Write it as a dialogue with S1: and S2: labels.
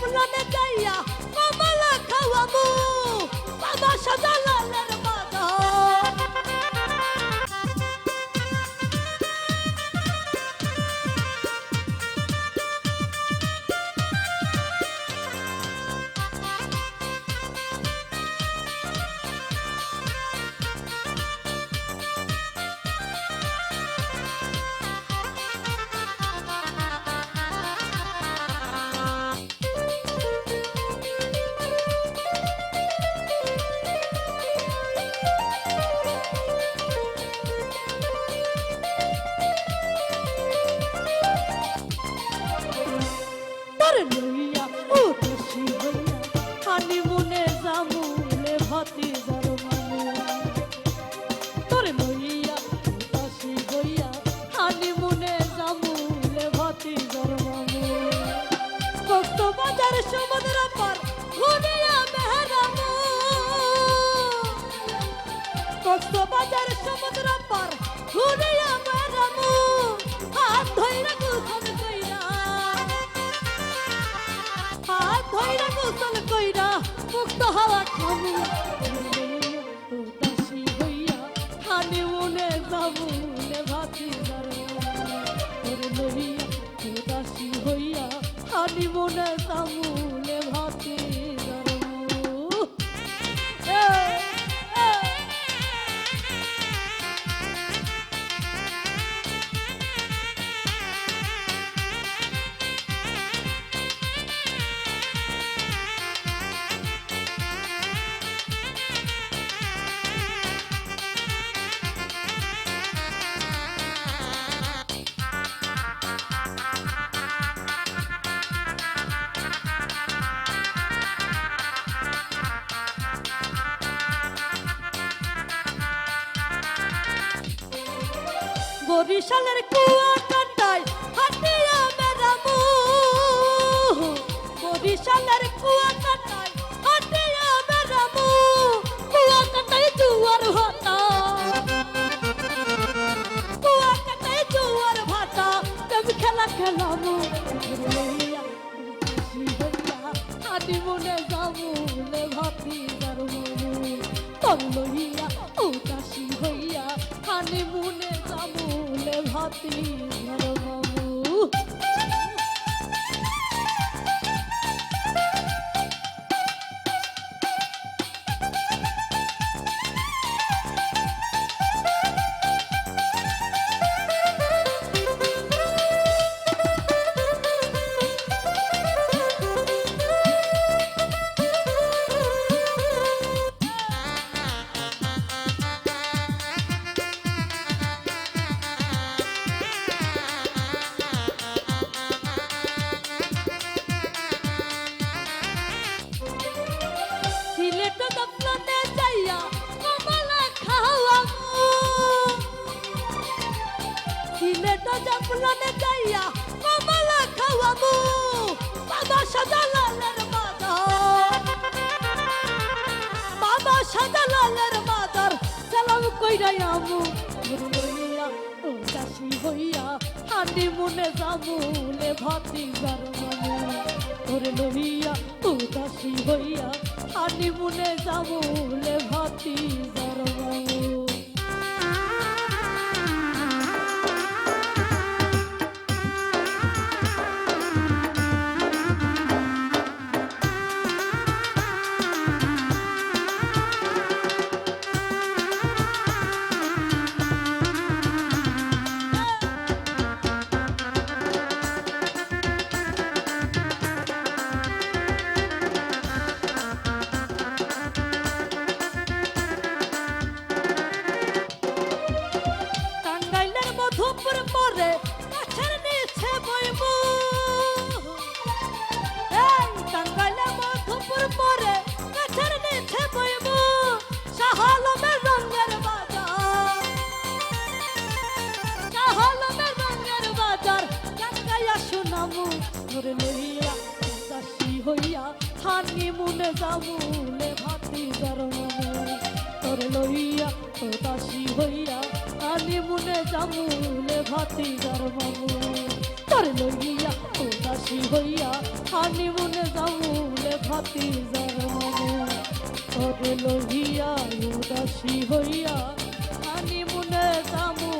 S1: জঙ্গলনে যাইয়া কমলা খাওয়াবো বাবা শাহজালালের বাজার। লইয়া উদাসী হইয়া হানিমুনে জামুলে ভাতিজার মামু। তোরে লইয়া উদাসী হইয়া হানিমুনে জামুলে ভাতিজার মামু। কক্সবাজার সমুদ্র পার ঘুরিয়া মেহরামু। কক্সবাজার সমুদ্র পার ঘুরিয়া মেহরামু। হাত ধইরা গোসল কইরা হাত ধইরা গোসল কইরা মুক্ত হাওয়া খামু। উদাসী হইয়া হানিমুনে জামুলে ভাতিজার মামু। তোরে লইয়া উদাসী হইয়া হানিমুনে জামুলে ভাতিজার মামু। বরিশালের কুয়াকাটায় হাটিয়া বেড়ামু। বরিশালের কুয়াকাটায় হাটিয়া বেড়ামু। কুয়াকাটায় জুয়ার ভাটা কুয়াকাটায় জুয়ার ভাটা কবি খেলা খেলামু। লইয়া উদাসী হইয়া হানিমুনে জামুলে ভাতিজার মামু। তোর লইয়া উদাসী হইয়া হানিমুনে জামুলে ভাতিজার মামু। জঙ্গলনে যাইয়া কমলা খাওয়াবো বাবা শাহজালালের বাজার। বাবা শাহজালালের বাজার সালাম কইরা আমু। লইয়া উদাসী হইয়া হানিমুনে জামুলে ভাতিজার মামু। তোরে লইয়া উদাসী হইয়া হানিমুনে জামুলে ভাতিজার মামু। তোরে লইয়া উদাসী হইয়া হানিমুনে জামুলে ভাতিজার মামু। তোরে লইয়া উদাসী হইয়া হানিমুনে জামুলে ভাতিজার মামু। তোরে লইয়া উদাসী হইয়া হানিমুনে জামু বাতি যার মনে ওরে লহিয়া উদাসী হইয়া হানিমুনে যামু